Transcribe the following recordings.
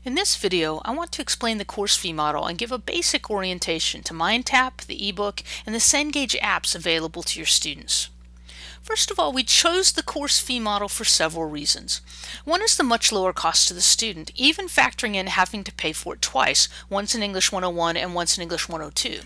In this video, I want to explain the course fee model and give a basic orientation to MindTap, the ebook, and the Cengage apps available to your students. First of all, we chose the course fee model for several reasons. One is the much lower cost to the student, even factoring in having to pay for it twice, once in English 101 and once in English 102.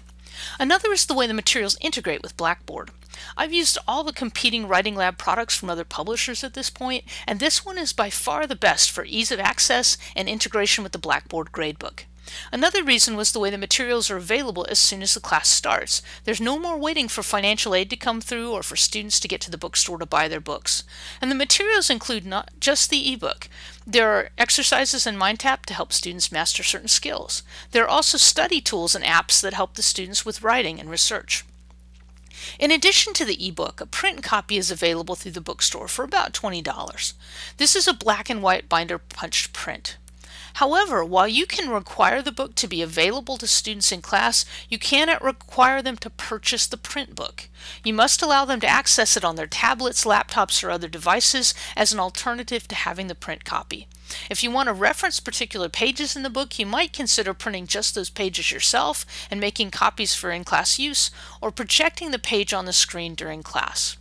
Another is the way the materials integrate with Blackboard. I've used all the competing Writing Lab products from other publishers at this point, and this one is by far the best for ease of access and integration with the Blackboard gradebook. Another reason was the way the materials are available as soon as the class starts. There's no more waiting for financial aid to come through or for students to get to the bookstore to buy their books. And the materials include not just the ebook. There are exercises in MindTap to help students master certain skills. There are also study tools and apps that help the students with writing and research. In addition to the ebook, a print copy is available through the bookstore for about $20. This is a black and white binder punched print. However, while you can require the book to be available to students in class, you cannot require them to purchase the print book. You must allow them to access it on their tablets, laptops, or other devices as an alternative to having the print copy. If you want to reference particular pages in the book, you might consider printing just those pages yourself and making copies for in-class use, or projecting the page on the screen during class.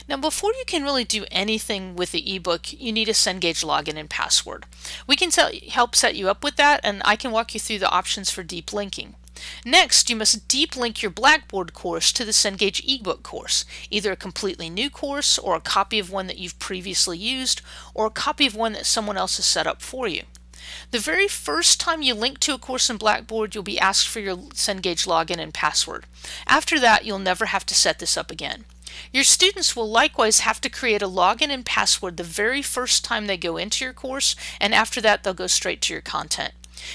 Now, before you can really do anything with the ebook, you need a Cengage login and password. We can help set you up with that, and I can walk you through the options for deep linking. Next, you must deep link your Blackboard course to the Cengage eBook course, either a completely new course or a copy of one that you've previously used, or a copy of one that someone else has set up for you. The very first time you link to a course in Blackboard, you'll be asked for your Cengage login and password. After that, you'll never have to set this up again. Your students will likewise have to create a login and password the very first time they go into your course, and after that they'll go straight to your content.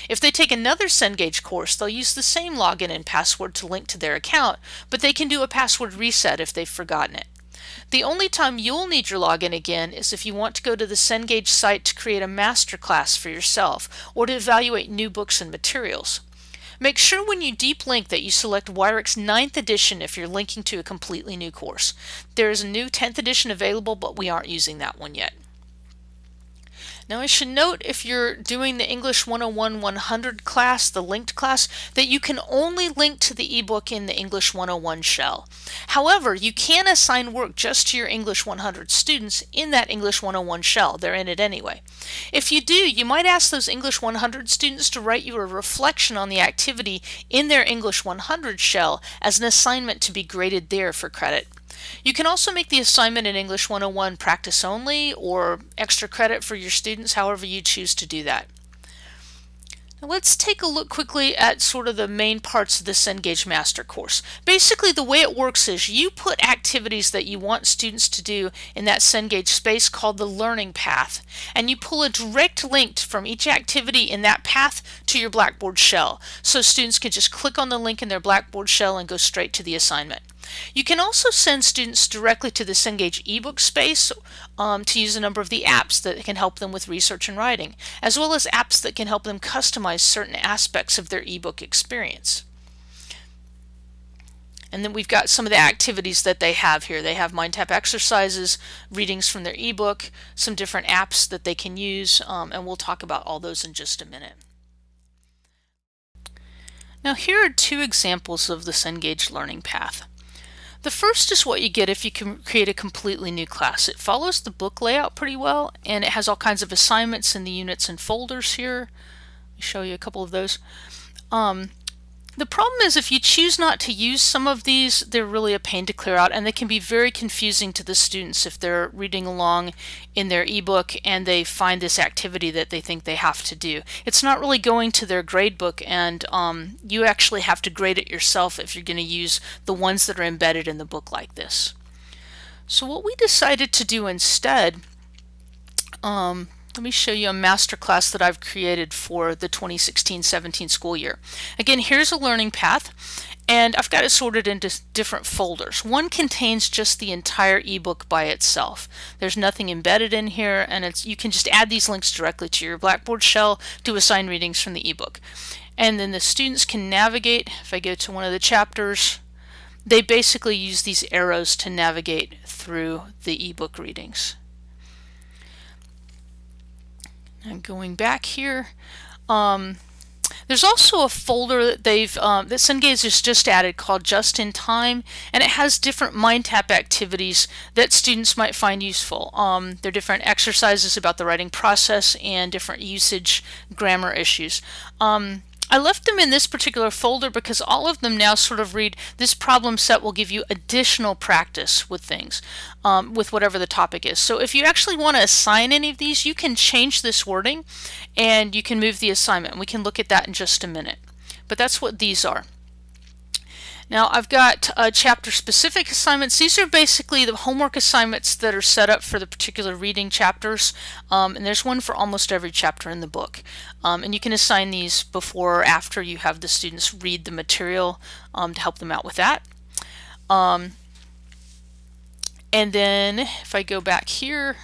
If they take another Cengage course, they'll use the same login and password to link to their account, but they can do a password reset if they've forgotten it. The only time you'll need your login again is if you want to go to the Cengage site to create a master class for yourself or to evaluate new books and materials. Make sure when you deep link that you select Wyrix 9th edition if you're linking to a completely new course. There is a new 10th edition available, but we aren't using that one yet. Now, I should note, if you're doing the English 101 100 class, the linked class, that you can only link to the ebook in the English 101 shell. However, you can assign work just to your English 100 students in that English 101 shell. They're in it anyway. If you do, you might ask those English 100 students to write you a reflection on the activity in their English 100 shell as an assignment to be graded there for credit. You can also make the assignment in English 101 practice only or extra credit for your students, however you choose to do that. Now let's take a look quickly at sort of the main parts of the Cengage Master course. Basically, the way it works is you put activities that you want students to do in that Cengage space called the learning path, and you pull a direct link from each activity in that path to your Blackboard shell, so students can just click on the link in their Blackboard shell and go straight to the assignment. You can also send students directly to the Cengage eBook space to use a number of the apps that can help them with research and writing, as well as apps that can help them customize certain aspects of their ebook experience. And then we've got some of the activities that they have here. They have MindTap exercises, readings from their ebook, some different apps that they can use, and we'll talk about all those in just a minute. Now, here are two examples of the Cengage learning path. The first is what you get if you can create a completely new class. It follows the book layout pretty well, and it has all kinds of assignments in the units and folders here. Let me show you a couple of those. The problem is if you choose not to use some of these, they're really a pain to clear out, and they can be very confusing to the students if they're reading along in their ebook and they find this activity that they think they have to do. It's not really going to their gradebook, and you actually have to grade it yourself if you're going to use the ones that are embedded in the book like this. So what we decided to do instead, let me show you a master class that I've created for the 2016-17 school year. Again, here's a learning path, and I've got it sorted into different folders. One contains just the entire ebook by itself. There's nothing embedded in here, and you can just add these links directly to your Blackboard shell to assign readings from the ebook. And then the students can navigate. If I go to one of the chapters, they basically use these arrows to navigate through the ebook readings. And going back here, there's also a folder that that Cengage has just added called Just in Time, and it has different MindTap activities that students might find useful. There are different exercises about the writing process and different usage grammar issues. I left them in this particular folder because all of them now sort of read, this problem set will give you additional practice with things, with whatever the topic is. So if you actually want to assign any of these, you can change this wording and you can move the assignment. We can look at that in just a minute. But that's what these are. Now I've got chapter specific assignments. These are basically the homework assignments that are set up for the particular reading chapters, and there's one for almost every chapter in the book. And you can assign these before or after you have the students read the material to help them out with that. And then if I go back here,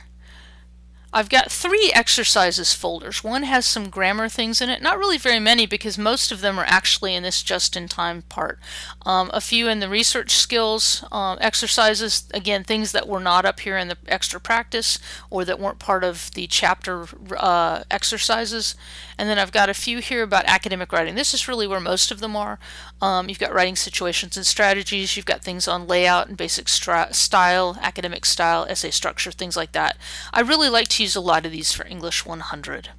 I've got 3 exercises folders. One has some grammar things in it, not really very many because most of them are actually in this just-in-time part. A few in the research skills exercises, again, things that were not up here in the extra practice or that weren't part of the chapter exercises. And then I've got a few here about academic writing. This is really where most of them are. You've got writing situations and strategies. You've got things on layout and basic style, academic style, essay structure, things like that. I really like to use a lot of these for English 100.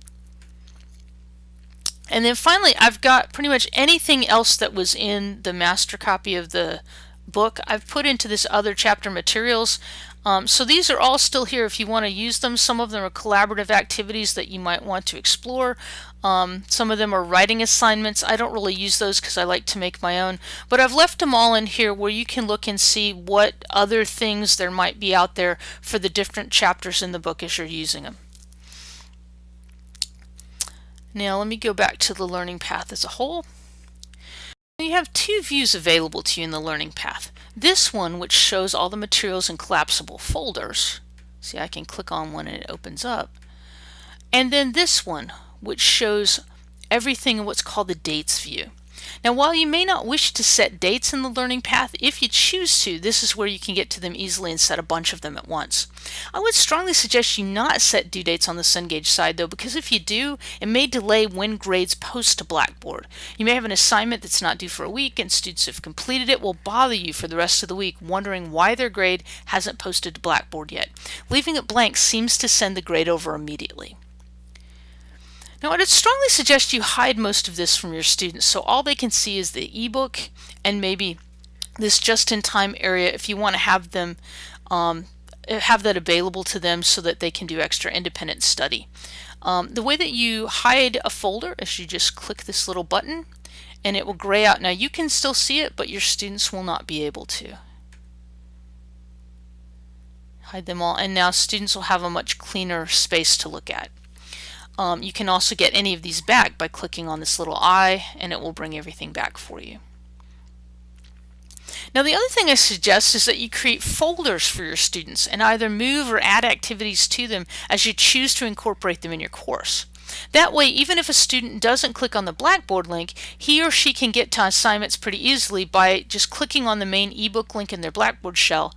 And then finally, I've got pretty much anything else that was in the master copy of the book I've put into this other chapter materials. So these are all still here if you want to use them. Some of them are collaborative activities that you might want to explore. Some of them are writing assignments. I don't really use those because I like to make my own, but I've left them all in here where you can look and see what other things there might be out there for the different chapters in the book as you're using them. Now let me go back to the learning path as a whole. You have 2 views available to you in the learning path. This one, which shows all the materials in collapsible folders. See, I can click on one and it opens up. And then this one, which shows everything in what's called the dates view. Now, while you may not wish to set dates in the learning path, if you choose to, this is where you can get to them easily and set a bunch of them at once. I would strongly suggest you not set due dates on the Cengage side though, because if you do, it may delay when grades post to Blackboard. You may have an assignment that's not due for a week and students have completed it will bother you for the rest of the week wondering why their grade hasn't posted to Blackboard yet. Leaving it blank seems to send the grade over immediately. Now, I'd strongly suggest you hide most of this from your students so all they can see is the ebook and maybe this just-in-time area if you want to have them have that available to them so that they can do extra independent study. The way that you hide a folder is you just click this little button and it will gray out. Now you can still see it, but your students will not be able to. Hide them all, and now students will have a much cleaner space to look at. You can also get any of these back by clicking on this little eye and it will bring everything back for you. Now the other thing I suggest is that you create folders for your students and either move or add activities to them as you choose to incorporate them in your course. That way, even if a student doesn't click on the Blackboard link, he or she can get to assignments pretty easily by just clicking on the main ebook link in their Blackboard shell.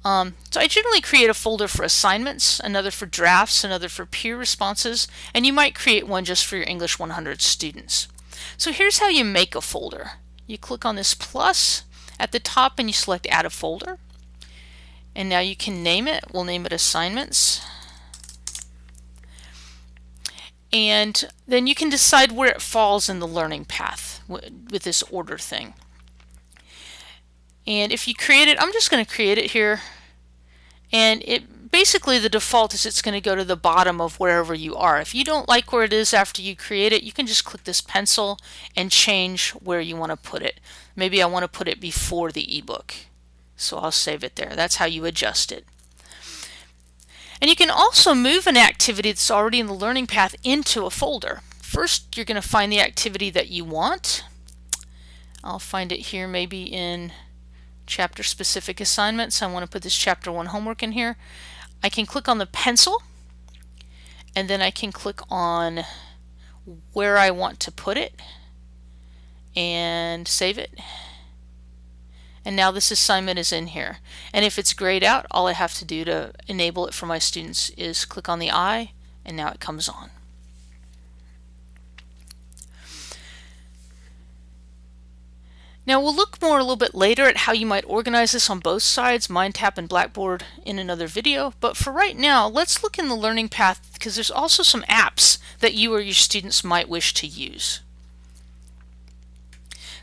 So I generally create a folder for assignments, another for drafts, another for peer responses, and you might create one just for your English 100 students. So here's how you make a folder. You click on this plus at the top and you select add a folder. And now you can name it. We'll name it assignments. And then you can decide where it falls in the learning path with this order thing. And if you create it, I'm just going to create it here. And it basically the default is it's going to go to the bottom of wherever you are. If you don't like where it is after you create it, you can just click this pencil and change where you want to put it. Maybe I want to put it before the ebook. So I'll save it there. That's how you adjust it. And you can also move an activity that's already in the learning path into a folder. First, you're going to find the activity that you want. I'll find it here maybe in chapter specific assignments. I want to put this chapter 1 homework in here. I can click on the pencil and then I can click on where I want to put it and save it. And now this assignment is in here. And if it's grayed out, all I have to do to enable it for my students is click on the eye and now it comes on. Now we'll look more a little bit later at how you might organize this on both sides, MindTap and Blackboard, in another video, but for right now let's look in the learning path because there's also some apps that you or your students might wish to use.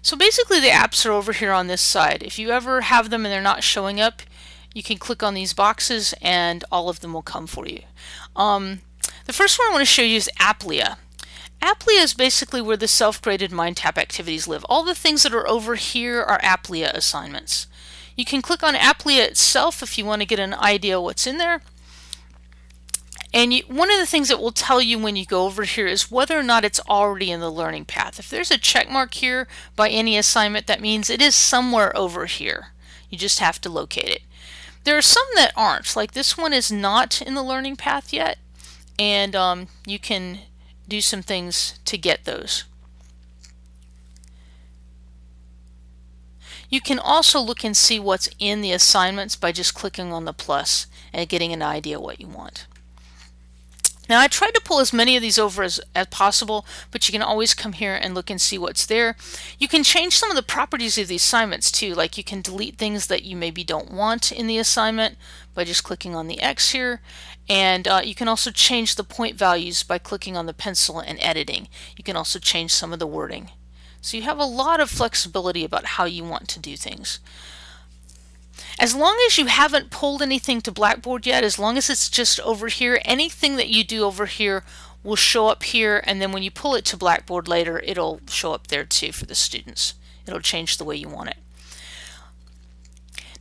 So basically the apps are over here on this side. If you ever have them and they're not showing up, you can click on these boxes and all of them will come for you. The first one I want to show you is Applia. Applia is basically where the self-graded MindTap activities live. All the things that are over here are Applia assignments. You can click on Applia itself if you want to get an idea what's in there. And one of the things that will tell you when you go over here is whether or not it's already in the learning path. If there's a check mark here by any assignment, that means it is somewhere over here. You just have to locate it. There are some that aren't, like this one is not in the learning path yet, and you can do some things to get those. You can also look and see what's in the assignments by just clicking on the plus and getting an idea what you want. Now I tried to pull as many of these over as possible, but you can always come here and look and see what's there. You can change some of the properties of the assignments too, like you can delete things that you maybe don't want in the assignment by just clicking on the X here, and you can also change the point values by clicking on the pencil and editing. You can also change some of the wording. So you have a lot of flexibility about how you want to do things. As long as you haven't pulled anything to Blackboard yet, as long as it's just over here, anything that you do over here will show up here, and then when you pull it to Blackboard later, it'll show up there too for the students. It'll change the way you want it.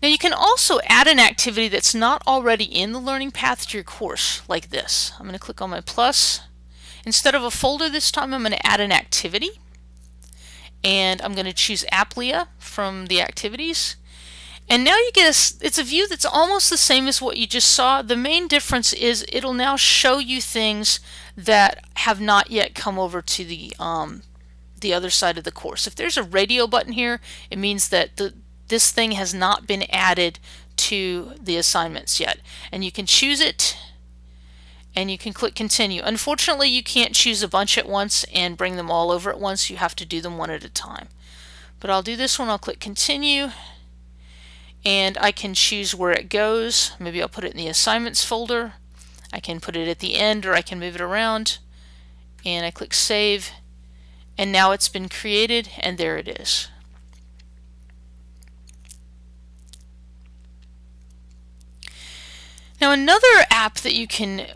Now you can also add an activity that's not already in the learning path to your course, like this. I'm going to click on my plus. Instead of a folder this time, I'm going to add an activity, and I'm going to choose Applia from the activities. And now you get it's a view that's almost the same as what you just saw. The main difference is it'll now show you things that have not yet come over to the other side of the course. If there's a radio button here, it means that this thing has not been added to the assignments yet. And you can choose it and you can click continue. Unfortunately, you can't choose a bunch at once and bring them all over at once. You have to do them one at a time. But I'll do this one. I'll click continue. And I can choose where it goes. Maybe I'll put it in the assignments folder. I can put it at the end, or I can move it around. And I click save, and now it's been created, and there it is. Now another app that you can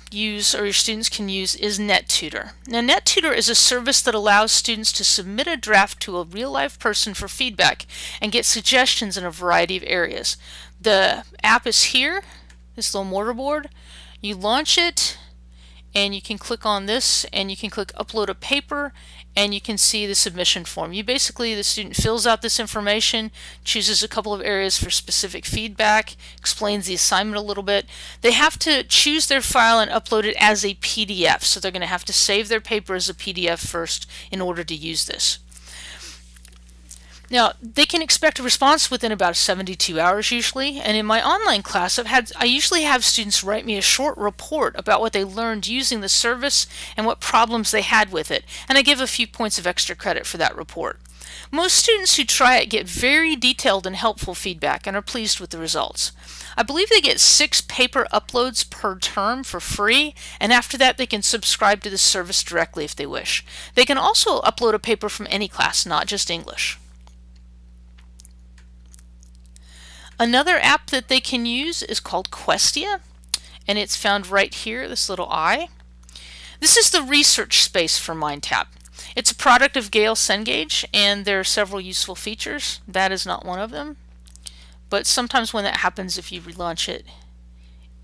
use, or your students can use, is NetTutor. Now NetTutor is a service that allows students to submit a draft to a real-life person for feedback and get suggestions in a variety of areas. The app is here, this little mortarboard. You launch it and you can click on this and you can click upload a paper and you can see the submission form. The student fills out this information, chooses a couple of areas for specific feedback, explains the assignment a little bit. They have to choose their file and upload it as a PDF, so they're going to have to save their paper as a PDF first in order to use this. Now, they can expect a response within about 72 hours usually, and in my online class I usually have students write me a short report about what they learned using the service and what problems they had with it, and I give a few points of extra credit for that report. Most students who try it get very detailed and helpful feedback and are pleased with the results. I believe they get 6 paper uploads per term for free, and after that they can subscribe to the service directly if they wish. They can also upload a paper from any class, not just English. Another app that they can use is called Questia, and it's found right here, this little eye. This is the research space for MindTap. It's a product of Cengage, and there are several useful features. That is not one of them. But sometimes when that happens, if you relaunch it,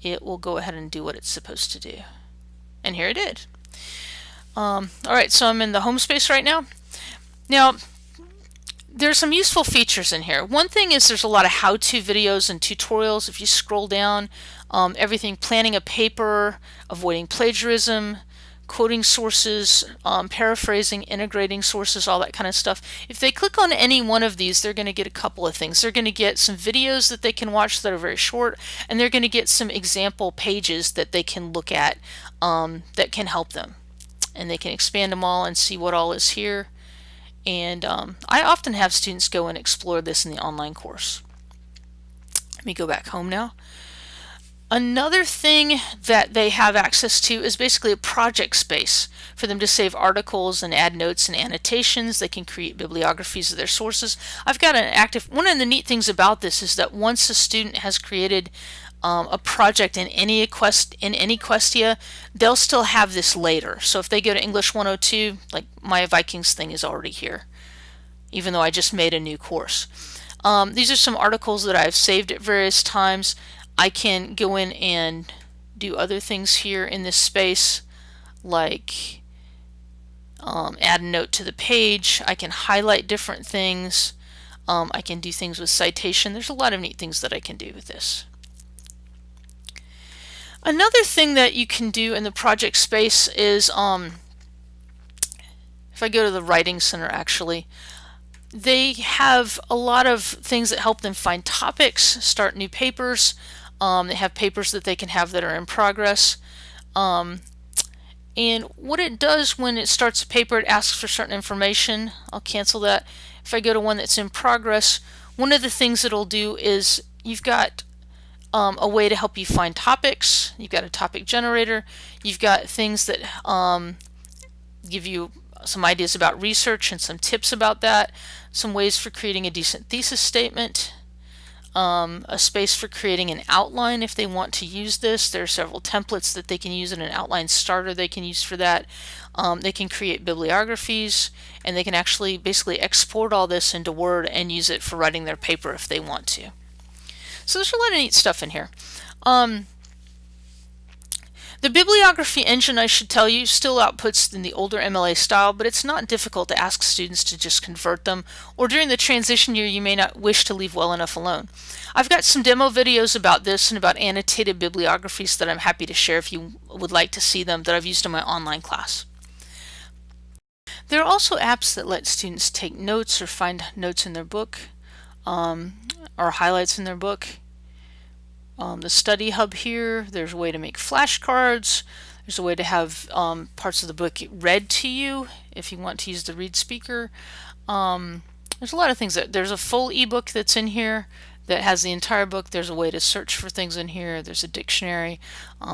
it will go ahead and do what it's supposed to do. And here it did. Alright, so I'm in the home space right now. Now, there's some useful features in here. One thing is there's a lot of how-to videos and tutorials. If you scroll down, everything planning a paper, avoiding plagiarism, quoting sources, paraphrasing, integrating sources, all that kind of stuff. If they click on any one of these, they're going to get a couple of things. They're going to get some videos that they can watch that are very short, and they're going to get some example pages that they can look at that can help them. And they can expand them all and see what all is here. And I often have students go and explore this in the online course. Let me go back home now. Another thing that they have access to is basically a project space for them to save articles and add notes and annotations. They can create bibliographies of their sources. I've got an active, one of the neat things about this is that once a student has created a project in any Questia, they'll still have this later. So if they go to English 102, like my Vikings thing is already here, even though I just made a new course. These are some articles that I've saved at various times. I can go in and do other things here in this space, like add a note to the page. I can highlight different things. I can do things with citation. There's a lot of neat things that I can do with this. Another thing that you can do in the project space is, if I go to the Writing Center, actually, they have a lot of things that help them find topics, start new papers. They have papers that they can have that are in progress. And what it does when it starts a paper, it asks for certain information. I'll cancel that. If I go to one that's in progress, one of the things it'll do is you've got a way to help you find topics. You've got a topic generator. You've got things that give you some ideas about research and some tips about that, some ways for creating a decent thesis statement, a space for creating an outline if they want to use this. There are several templates that they can use in an outline starter they can use for that. They can create bibliographies, and they can actually basically export all this into Word and use it for writing their paper if they want to. So there's a lot of neat stuff in here. The bibliography engine, I should tell you, still outputs in the older MLA style, but it's not difficult to ask students to just convert them, or during the transition year you may not wish to leave well enough alone. I've got some demo videos about this and about annotated bibliographies that I'm happy to share if you would like to see them, that I've used in my online class. There are also apps that let students take notes or find notes in their book, or highlights in their book. The study hub here, there's a way to make flashcards. There's a way to have parts of the book read to you if you want to use the read speaker. There's a lot of things. There's a full ebook that's in here that has the entire book. There's a way to search for things in here. There's a dictionary.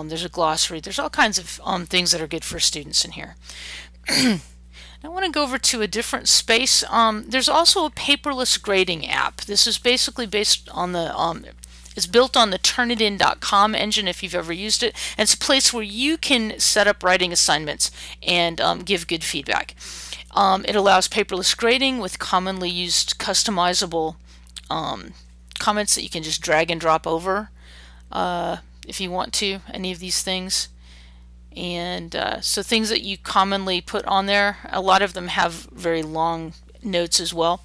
There's a glossary. There's all kinds of things that are good for students in here. I want to go over to a different space. There's also a paperless grading app. This is basically based on the it's built on the Turnitin.com engine if you've ever used it, and it's a place where you can set up writing assignments and give good feedback. It allows paperless grading with commonly used customizable comments that you can just drag and drop over if you want to, any of these things. And so things that you commonly put on there, a lot of them have very long notes as well.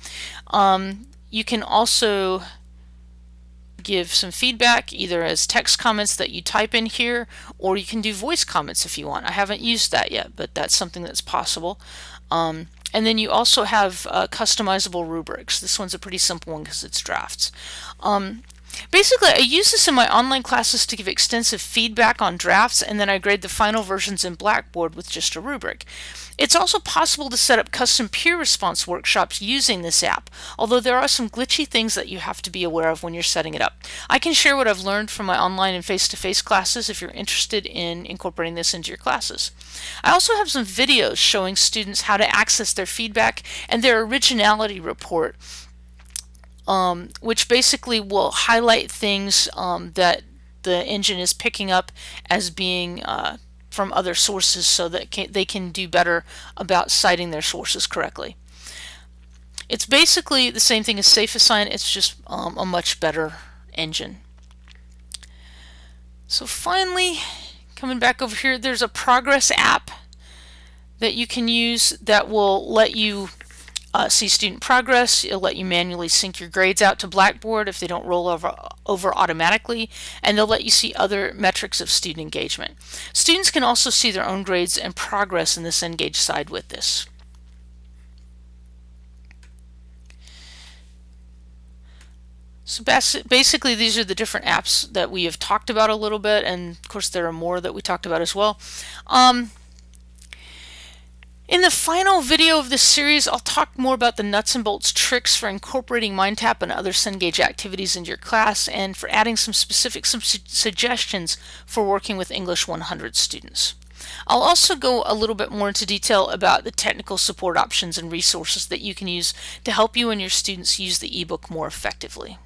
You can also give some feedback either as text comments that you type in here, or you can do voice comments if you want. I haven't used that yet, but that's something that's possible. And then you also have customizable rubrics. This one's a pretty simple one because it's drafts. Basically, I use this in my online classes to give extensive feedback on drafts, and then I grade the final versions in Blackboard with just a rubric. It's also possible to set up custom peer response workshops using this app, although there are some glitchy things that you have to be aware of when you're setting it up. I can share what I've learned from my online and face-to-face classes if you're interested in incorporating this into your classes. I also have some videos showing students how to access their feedback and their originality report, which basically will highlight things that the engine is picking up as being from other sources, so that they can do better about citing their sources correctly. It's basically the same thing as SafeAssign, it's just a much better engine. So finally, coming back over here, there's a progress app that you can use that will let you see student progress. It'll let you manually sync your grades out to Blackboard if they don't roll over automatically, and they'll let you see other metrics of student engagement. Students can also see their own grades and progress in the Cengage side with this. So basically these are the different apps that we have talked about a little bit, and of course there are more that we talked about as well. In the final video of this series, I'll talk more about the nuts and bolts tricks for incorporating MindTap and other Cengage activities into your class, and for adding some specific suggestions for working with English 100 students. I'll also go a little bit more into detail about the technical support options and resources that you can use to help you and your students use the ebook more effectively.